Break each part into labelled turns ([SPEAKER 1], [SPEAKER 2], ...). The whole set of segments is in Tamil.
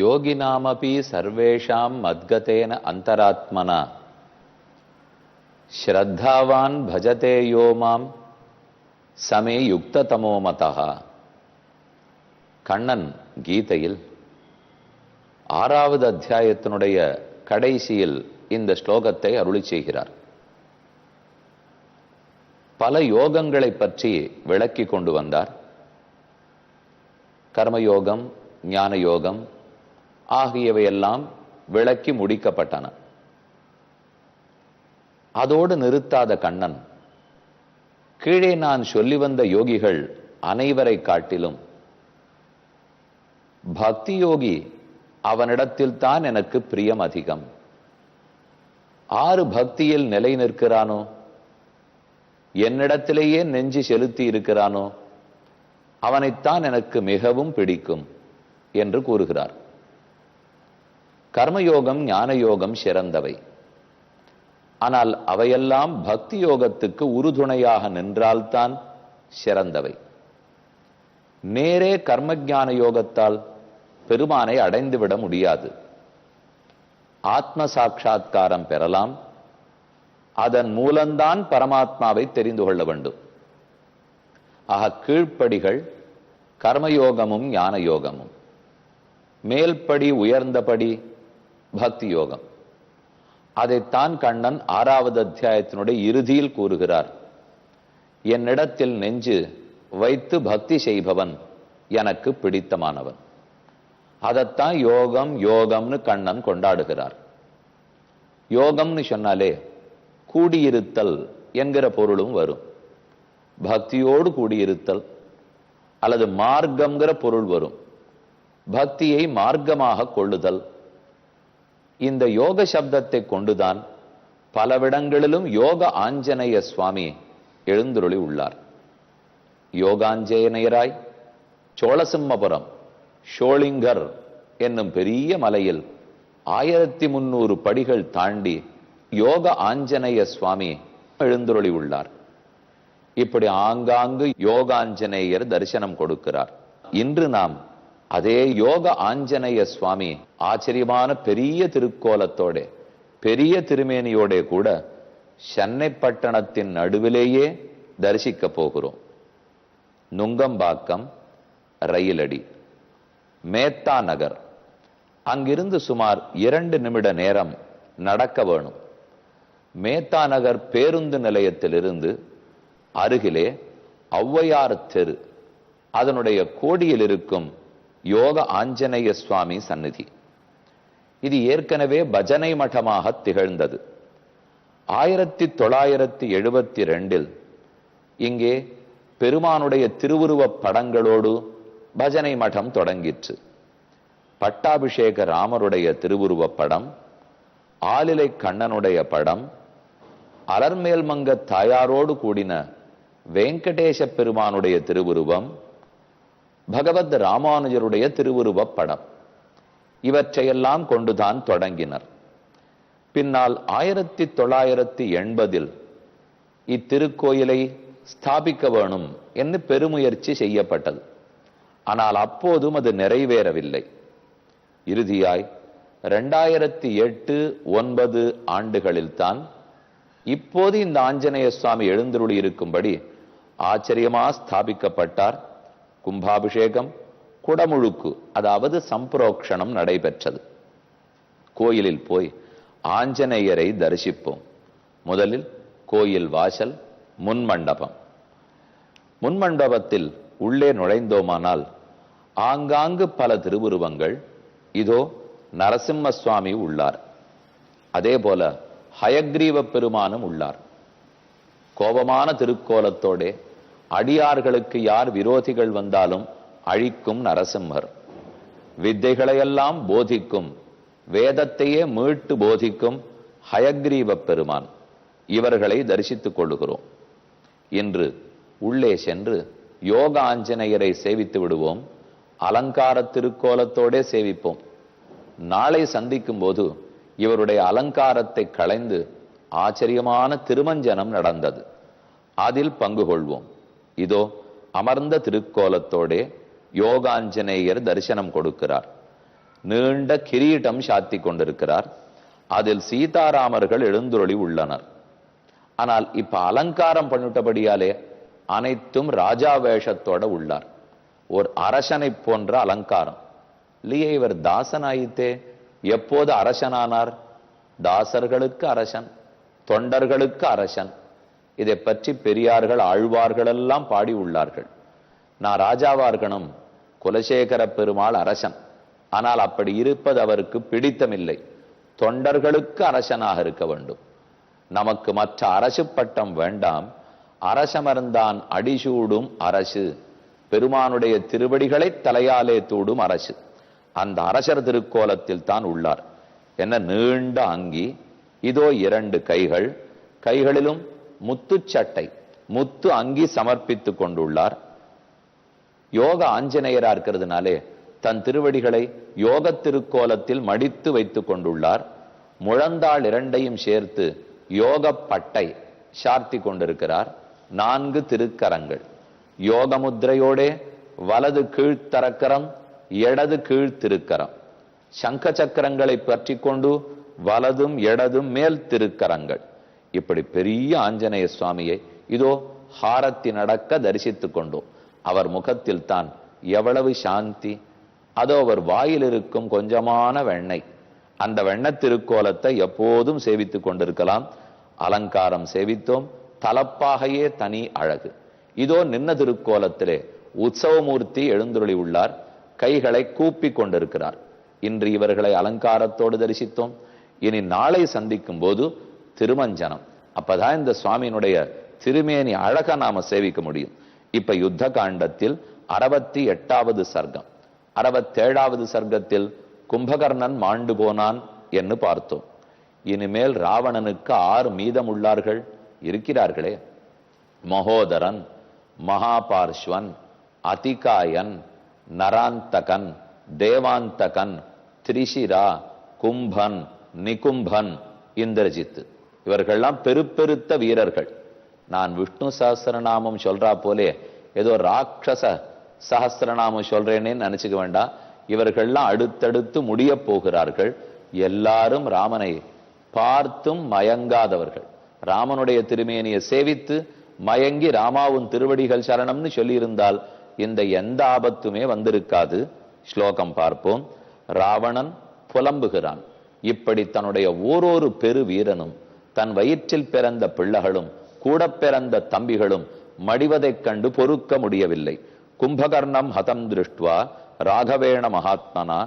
[SPEAKER 1] योगिनामपि सर्वेषां मद्गतेन अंतरात्मना श्रद्धावान भजते यो माम समे युक्ततमो मतः. கண்ணன் கீதையில் 6வது அத்தியாயத்தினுடைய கடைசியில் இந்த ஸ்லோகத்தை அருளி செய்கிறார். பல யோகங்களை பற்றி விளக்கி கொண்டு வந்தார். கர்மயோகம், ஞான யோகம் ஆகியவையெல்லாம் விளக்கி முடிக்கப்பட்டன. அதோடு நிறுத்தாத கண்ணன் கீழே நான் சொல்லி வந்த யோகிகள் அனைவரை காட்டிலும் பக்தி யோகி அவனிடத்தில் தான் எனக்கு பிரியம் அதிகம். ஆறு பக்தியில் நிலை நிற்கிறானோ, என்னிடத்திலேயே நெஞ்சு செலுத்தி இருக்கிறானோ, அவனைத்தான் எனக்கு மிகவும் பிடிக்கும் என்று கூறுகிறார். கர்மயோகம், ஞான யோகம் சிறந்தவை. ஆனால் அவையெல்லாம் பக்தி யோகத்துக்கு உறுதுணையாக நின்றால்தான் சிறந்தவை. நேரே கர்மஞான யோகத்தால் பெருமானை அடைந்துவிட முடியாது. ஆத்ம சாட்சா்காரம் பெறலாம். அதன் மூலம்தான் பரமாத்மாவை தெரிந்து கொள்ள வேண்டும். ஆக கீழ்ப்படிகள் கர்மயோகமும் ஞான யோகமும், மேல்படி உயர்ந்தபடி பக்தி யோகம். அதைத்தான் கண்ணன் 6வது அத்தியாயத்தினுடைய இறுதியில் கூறுகிறார். என்னிடத்தில் நெஞ்சு வைத்து பக்தி செய்பவன் எனக்கு பிடித்தமானவன். அதைத்தான் யோகம் யோகம்னு கண்ணன் கொண்டாடுகிறார். யோகம்னு சொன்னாலே கூடியிருத்தல் என்கிற பொருளும் வரும். பக்தியோடு கூடியிருத்தல் அல்லது மார்க்கம்ங்கிற பொருள் வரும். பக்தியை மார்க்கமாக கொள்ளுதல். இந்த யோக சப்தத்தை கொண்டுதான் பலவிடங்களிலும் யோக ஆஞ்சநேய சுவாமி எழுந்துருளி உள்ளார். யோகாஞ்சேயனையராய் சோழசிம்மபுரம் ஷோளிங்கர் என்னும் பெரிய மலையில் 1300 படிகள் தாண்டி யோக ஆஞ்சநேய சுவாமி எழுந்துருளி உள்ளார். இப்படி ஆங்காங்கு யோகாஞ்சநேயர் தரிசனம் கொடுக்கிறார். இன்று நாம் அதே யோக ஆஞ்சநேய சுவாமி ஆச்சரியமான பெரிய திருக்கோலத்தோட பெரிய திருமேனியோட கூட சென்னை பட்டணத்தின் நடுவிலேயே தரிசிக்க போகிறோம். நுங்கம்பாக்கம் ரயிலடி, மேத்தா நகர், அங்கிருந்து சுமார் 2 நிமிட நேரம் நடக்க வேணும். மேத்தா நகர் பேருந்து நிலையத்திலிருந்து அருகிலே ஔவையார் தெரு, அதனுடைய கோடியில் இருக்கும் யோக ஆஞ்சநேய சுவாமி சந்நிதி. இது ஏற்கனவே பஜனை மடமாக திகழ்ந்தது. 1972 இங்கே பெருமானுடைய திருவுருவப் படங்களோடு பஜனை மடம் தொடங்கிற்று. பட்டாபிஷேக ராமருடைய திருவுருவப் படம், ஆலிலை கண்ணனுடைய படம், அலர்மேல்மங்க தாயாரோடு கூடின வெங்கடேச பெருமானுடைய திருவுருவம், பகவத் ராமானுஜருடைய திருவுருவப் படம், இவற்றையெல்லாம் கொண்டுதான் தொடங்கினர். பின்னால் 1980 இத்திருக்கோயிலை ஸ்தாபிக்க வேணும் என்று பெருமுயற்சி செய்யப்பட்டது. ஆனால் அப்போதும் அது நிறைவேறவில்லை. இறுதியாய் 2008-9 ஆண்டுகளில்தான் இப்போது இந்த ஆஞ்சநேய சுவாமி எழுந்தருளி இருக்கும்படி ஆச்சரியமா ஸ்தாபிக்கப்பட்டார். கும்பாபிஷேகம், குடமுழுக்கு, அதாவது சம்பிரோக்ஷணம் நடைபெற்றது. கோயிலில் போய் ஆஞ்சநேயரை தரிசிப்போம். முதலில் கோயில் வாசல், முன்மண்டபம். முன்மண்டபத்தில் உள்ளே நுழைந்தோமானால் ஆங்காங்கு பல திருவுருவங்கள். இதோ நரசிம்ம சுவாமி உள்ளார். அதே போல ஹயக்ரீவ பெருமானும் உள்ளார். கோபமான திருக்கோலத்தோட அடியார்களுக்கு யார் விரோதிகள் வந்தாலும் அழிக்கும் நரசிம்மர். வித்தைகளையெல்லாம் போதிக்கும், வேதத்தையே மீட்டு போதிக்கும் ஹயக்ரீவ பெருமான். இவர்களை தரிசித்துக் கொள்ளுகிறோம். இன்று உள்ளே சென்று யோக ஆஞ்சநேயரை சேவித்து விடுவோம். அலங்கார திருக்கோலத்தோட சேவிப்போம். நாளை சந்திக்கும் போது இவருடைய அலங்காரத்தை களைந்து ஆச்சரியமான திருமஞ்சனம் நடந்தது. அதில் பங்கு கொள்வோம். இதோ அமர்ந்த திருக்கோலத்தோட யோகாஞ்சநேயர் தரிசனம் கொடுக்கிறார். நீண்ட கிரீடம் சாத்தி கொண்டிருக்கிறார். அதில் சீதாராமர்கள் எழுந்துருளி உள்ளனர். ஆனால் இப்ப அலங்காரம் பண்ணிட்டபடியாலே அனைத்தும் ராஜா வேஷத்தோட உள்ளார். ஒரு அரசனை போன்ற அலங்காரம் இல்லையே. இவர் தாசனாயித்தே. எப்போது அரசனானார்? தாசர்களுக்கு அரசன், தொண்டர்களுக்கு அரசன். இதை பற்றி பெரியார்கள் ஆழ்வார்கள் எல்லாம் பாடி உள்ளார்கள். நான் ராஜாவா இருக்கணும், குலசேகர பெருமாள் அரசன். ஆனால் அப்படி இருப்பது அவருக்கு பிடித்தமில்லை. தொண்டர்களுக்கு அரசனாக இருக்க வேண்டும். நமக்கு மற்ற அரசு பட்டம் வேண்டாம். அரசமர்ந்தான் அடிசூடும் அரசு, பெருமானுடைய திருவடிகளை தலையாலே தூடும் அரசு. அந்த அரசர் திருக்கோலத்தில் தான் உள்ளார். என்ன நீண்ட அங்கி, இதோ 2 கைகள், கைகளிலும் முத்து சட்டை, முத்து அங்கி சமர்ப்பித்துக் கொண்டுள்ளார். யோக ஆஞ்சநேயரா இருக்கிறதுனாலே தன் திருவடிகளை யோக திருக்கோலத்தில் மடித்து வைத்துக் கொண்டுள்ளார். முழந்தாள் 2ஐயும் சேர்த்து யோக பட்டை சார்த்தி கொண்டிருக்கிறார். 4 திருக்கரங்கள் யோக முத்திரையோட, வலது கீழ்த்தரக்கரம், இடது கீழ்த்திருக்கரம், சங்க சக்கரங்களை பற்றி கொண்டு வலதும் இடதும் மேல் திருக்கரங்கள். இப்படி பெரிய ஆஞ்சநேய சுவாமியை இதோ ஹாரத்தி நடக்க தரிசித்துக் கொண்டோம். அவர் முகத்தில் தான் எவ்வளவு சாந்தி. அதோ அவர் வாயில் இருக்கும் கொஞ்சமான வெண்ணெய், அந்த வெண்ணெய் திருக்கோலத்தை எப்போதும் சேவித்துக் கொண்டிருக்கலாம். அலங்காரம் சேவித்தோம். தலப்பாகையே தனி அழகு. இதோ நின்ன திருக்கோலத்திலே உற்சவமூர்த்தி எழுந்துருளி உள்ளார். கைகளை கூப்பி கொண்டிருக்கிறார். இன்று இவர்களை அலங்காரத்தோடு தரிசித்தோம். இனி நாளை சந்திக்கும் போது திருமஞ்சனம். அப்பதான் இந்த சுவாமியினுடைய திருமேனி அழக நாம சேவிக்க முடியும். இப்ப யுத்த காண்டத்தில் 68வது சர்க்கம், 67வது சர்க்கத்தில் கும்பகர்ணன் மாண்டு போனான் என்று பார்த்தோம். இனிமேல் ராவணனுக்கு 6 மீதம் உள்ளார்கள் இருக்கிறார்களே. மகோதரன், மகாபார்ஷ்வன், அதிகாயன், நராந்தகன், தேவாந்தகன், திரிஷிரா, கும்பன், நிகும்பன், இந்திரஜித். இவர்கள்லாம் பெருத்த வீரர்கள். நான் விஷ்ணு சஹஸ்ரநாமம் சொல்றா போலே ஏதோ ராட்சச சஹஸ்ரநாமம் சொல்றேன்னு நினைச்சுக்க வேண்டாம். இவர்கள்லாம் அடுத்தடுத்து முடிய போகிறார்கள். எல்லாரும் ராமனை பார்த்தும் மயங்காதவர்கள். ராமனுடைய திருமேனியை சேவித்து மயங்கி ராமாவின் திருவடிகள் சரணம்னு சொல்லியிருந்தால் இந்த எந்த ஆபத்துமே வந்திருக்காது. ஸ்லோகம் பார்ப்போம். ராவணன் புலம்புகிறான். இப்படி தன்னுடைய ஓரொரு பெரு வீரனும் தன் வயிற்றில் பிறந்த பிள்ளைகளும் கூட பிறந்த தம்பிகளும் மடிவதைக் கண்டு பொறுக்க முடியவில்லை. கும்பகர்ணம் ஹதம் திருஷ்டுவா ராகவேண மகாத்மனா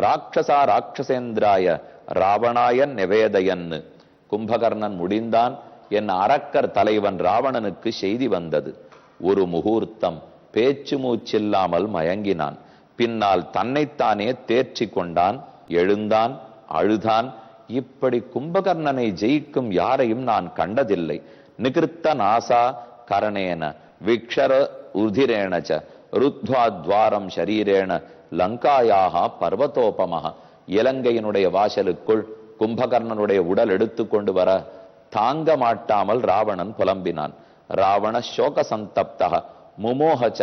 [SPEAKER 1] ராட்சசா ராட்சசேந்திராய ராவணாயன் நிவேதயன்னு. கும்பகர்ணன் முடிந்தான் என் அரக்கர் தலைவன் ராவணனுக்கு செய்தி வந்தது. ஒரு முகூர்த்தம் பேச்சு மூச்சில்லாமல் மயங்கினான். பின்னால் தன்னைத்தானே தேர்ச்சி கொண்டான், எழுந்தான், அழுதான். இப்படி கும்பகர்ணனை ஜெயிக்கும் யாரையும் நான் கண்டதில்லை. நிகிருத்த நாசா கரணேன விக்ஷர உதிரேணச்ச ருத்வா துவாரம் ஷரீரேண லங்காயாக பர்வதோபமஹ. இலங்கையினுடைய வாசலுக்குள் கும்பகர்ணனுடைய உடல் எடுத்துக்கொண்டு வர தாங்க மாட்டாமல் ராவணன் புலம்பினான். ராவண சோக சந்தப்தக முமோகச்ச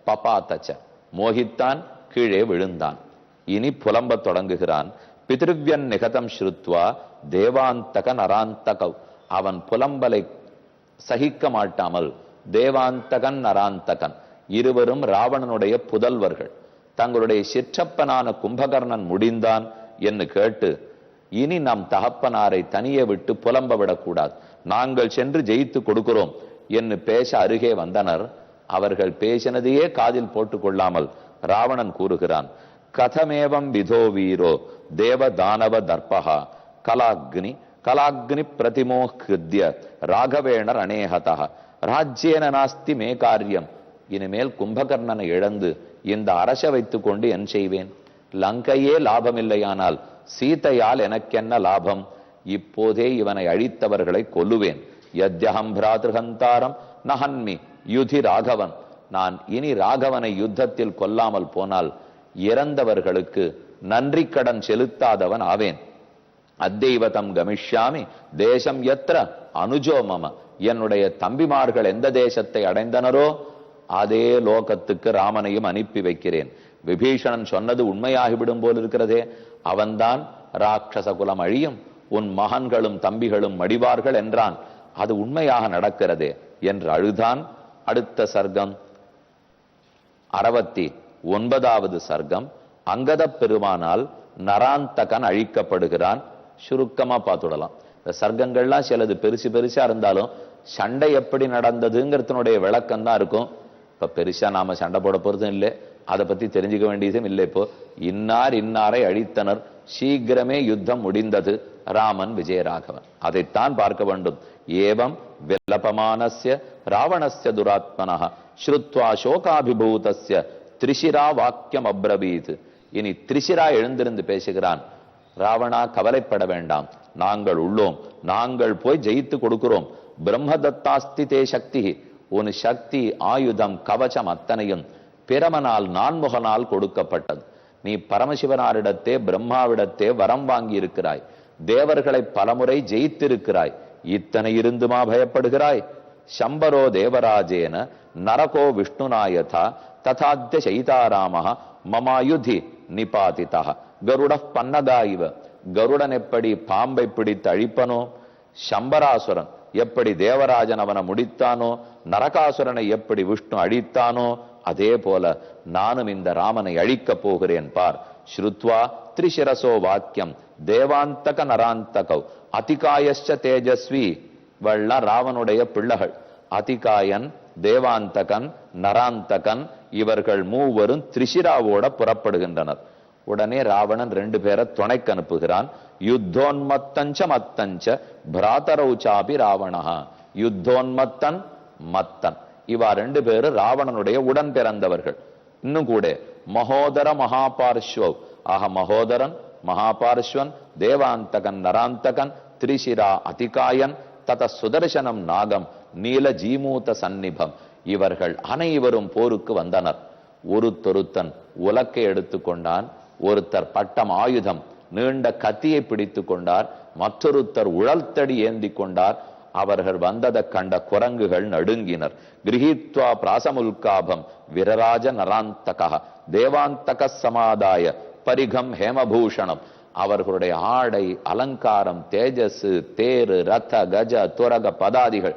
[SPEAKER 1] பபாத்தச்ச. மோகித்தான், கீழே விழுந்தான். இனி புலம்ப தொடங்குகிறான். பிதிருவ்யன் நிகதம் ஸ்ருத்வா தேவாந்தக நராந்தகவ். அவன் புலம்பலை சகிக்க மாட்டாமல் தேவாந்தகன் நராந்தகன் இருவரும் ராவணனுடைய புதல்வர்கள். தங்களுடைய சிற்றப்பனான கும்பகர்ணன் முடிந்தான் என்று கேட்டு இனி நம் தகப்பனாரை தனியே விட்டு புலம்ப விடக்கூடாது, நாங்கள் சென்று ஜெயித்து கொடுக்கிறோம் என்று பேச அருகே வந்தனர். அவர்கள் பேசினதையே காதில் போட்டுக் கொள்ளாமல் ராவணன் கூறுகிறான். கதமேவம் விதோ வீரோ தேவ தானவ தர்பகா கலாக்னி கலாக்னி பிரதிமோ ஹிருத்ய ராகவேணர் அநேகதா ராஜ்யேன நாஸ்தி மே காரியம். இனிமேல் கும்பகர்ணனை இழந்து இந்த அரச வைத்துக் கொண்டு என் செய்வேன்? லங்கையே லாபமில்லையானால் சீதையால் எனக்கென்ன லாபம்? இப்போதே இவனை அழித்தவர்களை கொல்லுவேன். யத்யஹம் பிராத்ருஹந்தாரம் நஹன்மி யுதி ராகவன். நான் இனி ராகவனை யுத்தத்தில் கொல்லாமல் போனால் இறந்தவர்களுக்கு நன்றி கடன் செலுத்தாதவன் ஆவேன். அத்தெய்வதம் கமிஷ்யாமி தேசம் எத்திர அனுஜோ மம. என்னுடைய தம்பிமார்கள் எந்த தேசத்தை அடைந்தனரோ அதே லோகத்துக்கு ராமனையும் அனுப்பி வைக்கிறேன். விபீஷணன் சொன்னது உண்மையாகிவிடும் போல் இருக்கிறதே, அவன்தான் ராட்சச குலம் அழியும், உன் மகன்களும் தம்பிகளும் மடிவார்கள் என்றான், அது உண்மையாக நடக்கிறதே என்று அழுதான். அடுத்த சர்க்கம் 69வது சர்க்கம். அங்கத பெருமானால் நராந்தகன் அழிக்கப்படுகிறான். சுருக்கமா பார்த்துடலாம். இந்த சர்க்கங்கள்லாம் சிலது பெருசு பெருசா இருந்தாலும் சண்டை எப்படி நடந்ததுங்கிறதுனுடைய விளக்கம் தான் இருக்கும். இப்ப பெருசா நாம சண்டை போட போறதும் இல்லை, அதை பத்தி தெரிஞ்சுக்க வேண்டியதும் இல்லை. இப்போ இன்னார் இன்னாரை அழித்தனர், சீக்கிரமே யுத்தம் முடிந்தது, ராமன் விஜயராகவன், அதைத்தான் பார்க்க வேண்டும். ஏவம் விலபமானஸ்ய ராவணஸ்ய துராத்மனஹ ஸ்ருத்வா சோகாபிபூதஸ்ய திரிசிரா வாக்கியம் அப்ரவீத். இனி திரிசிரா எழுந்திருந்து பேசுகிறான். ராவணா, கவலைப்பட வேண்டாம், நாங்கள் உள்ளோம், நாங்கள் போய் ஜெயித்து கொடுக்கிறோம். பிரம்மதத்தாஸ்தி தே சக்தி, உன் சக்தி, ஆயுதம், கவசம் அத்தனையும் பிரமனால் நான்முகனால் கொடுக்கப்பட்டது. நீ பரமசிவனாரிடத்தே பிரம்மாவிடத்தே வரம் வாங்கி இருக்கிறாய், தேவர்களை பலமுறை ஜெயித்திருக்கிறாய், இத்தனை இருந்துமா பயப்படுகிறாய்? சம்பரோ தேவராஜேன நரகோ விஷ்ணுநாயதா ததாத்ய சைதாராமஹ மமாயுதி நிபாதிதா கருட பன்னகா இவ. கருடன் எப்படி பாம்பை பிடித்து அழிப்பனோ, சம்பராசுரன் எப்படி தேவராஜன் அவனை முடித்தானோ, நரகாசுரனை எப்படி விஷ்ணு அழித்தானோ, அதே போல நானும் இந்த ராமனை அழிக்கப் போகிறேன் பார். ஸ்ருத்வா திரிசிரசோ வாக்கியம் தேவாந்தக நராந்தகவ் அதிகாயச்ச தேஜஸ்வி. வள்ள ராவனுடைய பிள்ளைகள் அதிகாயன், தேவாந்தகன், நராந்தகன், இவர்கள் மூவரும் திரிசிராவோட புறப்படுகின்றனர். உடனே ராவணன் 2 பேரை துணைக்கு அனுப்புகிறான். யுத்தோன்மத்தஞ்ச மத்தஞ்ச பிராதரௌச்சாபி ராவணஹ. யுத்தோன்மத்தன், மத்தன், இவா 2 பேரும் ராவணனுடைய உடன் பிறந்தவர்கள். இன்னும் கூட மகோதர மகாபார்ஸ்வ, ஆக மகோதரன், மகாபார்ஸ்வன், தேவாந்தகன், நராந்தகன், திரிசிரா, அதிகாயன், தத சுதர்சனம் நாகம், நீல ஜீமூத சந்நிபம், இவர்கள் அனைவரும் போருக்கு வந்தனர். ஒருத்தொருத்தன் உலக்கை எடுத்துக்கொண்டான், ஒருத்தர் பட்டம் ஆயுதம் நீண்ட கத்தியை பிடித்து கொண்டார், மற்றொருத்தர் உழல்தடி ஏந்தி கொண்டார். அவர்கள் வந்ததை கண்ட குரங்குகள் நடுங்கினர். கிரஹீத்வா பிராசமுல்காபம் விரராஜ நராந்தக தேவாந்தக சமாதாய பரிகம் ஹேமபூஷணம். அவர்களுடைய ஆடை, அலங்காரம், தேஜஸ், தேரு, ரத, கஜ, துரக பதாதிகள்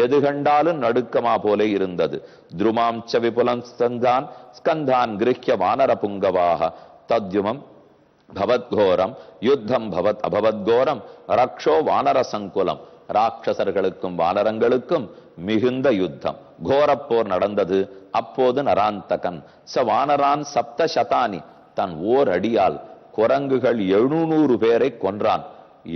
[SPEAKER 1] எது கண்டாலும் நடுக்கமா போல இருந்தது. துருமாம்ச விபுலம் ஸ்கந்தான் ஸ்கந்தான் கிருஹ்ய வானர புங்கவாக தத்யுமம் பவத்கோரம் யுத்தம் பவத் அபவத்கோரம் ரக்ஷோ வானர சங்குலம். ராட்சசர்களுக்கும் வானரங்களுக்கும் மிகுந்த யுத்தம், கோரப்போர் நடந்தது. அப்போது நராந்தகன் ச வானரான் சப்த சதானி, தன் ஓர் அடியால் குரங்குகள் 700 பேரை கொன்றான்.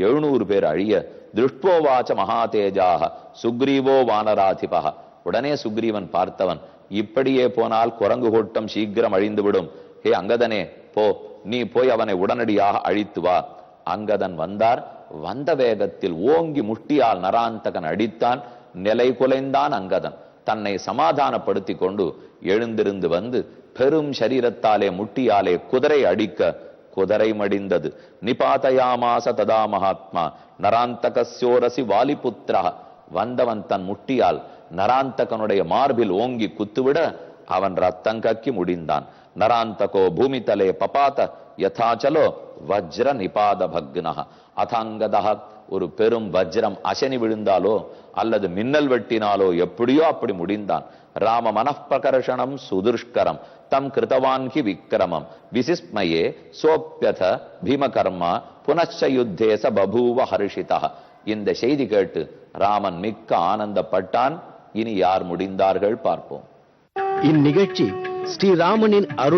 [SPEAKER 1] 700 பேர் அழிய திருஷ்டோவாச்ச மகாதேஜாக சுக்ரீவோ வானராதிபக. உடனே சுக்ரீவன் பார்த்தவன், இப்படியே போனால் குரங்கு கூட்டம் சீக்கிரம் அழிந்துவிடும். ஹே அங்கதனே, போ, நீ போய் அவனை உடனடியாக அழித்து வா. அங்கதன் வந்தார். வந்த வேகத்தில் ஓங்கி முட்டியால் நராந்தகன் அடித்தான். நிலை குலைந்தான் அங்கதன். தன்னை சமாதானப்படுத்தி கொண்டு எழுந்திருந்து வந்து பெரும் சரீரத்தாலே முட்டியாலே குதிரை அடிக்க குதிரை மடிந்தது. நிபாதயாமாச ததா மகாத்மா நராந்தகஸ்யோரசி வாலிபுத்திரா. வந்தவன் தன் முட்டியால் நராந்தகனுடைய மார்பில் ஓங்கி குத்துவிட அவன் ரத்தம் கக்கி முடிந்தான். நராந்தகோ பூமிதலே பபாத யதாச்சலோ வஜ்ர நிபாத பக்னஹ அதாங்கதஹ. ஒரு பெரும் வஜ்ரம் அசனி விழுந்தாலோ அல்லது மின்னல் வெட்டினாலோ எப்படியோ அப்படி முடிந்தான். ராம மனப்பிரகர்ஷணம் சுதுஷ்கரம் தம் கிருதவான்கி விக்ரமம் விசிஸ்மயே சோப்யத பீமகர்மா புனச்ச யுத்தேச பபூவ ஹர்ஷிதா. இந்த செய்தி கேட்டு ராமன் மிக்க ஆனந்தப்பட்டான். இனி யார் முடிந்தார்கள் பார்ப்போம்.
[SPEAKER 2] இந்நிகழ்ச்சி ஸ்ரீராமனின் அருள்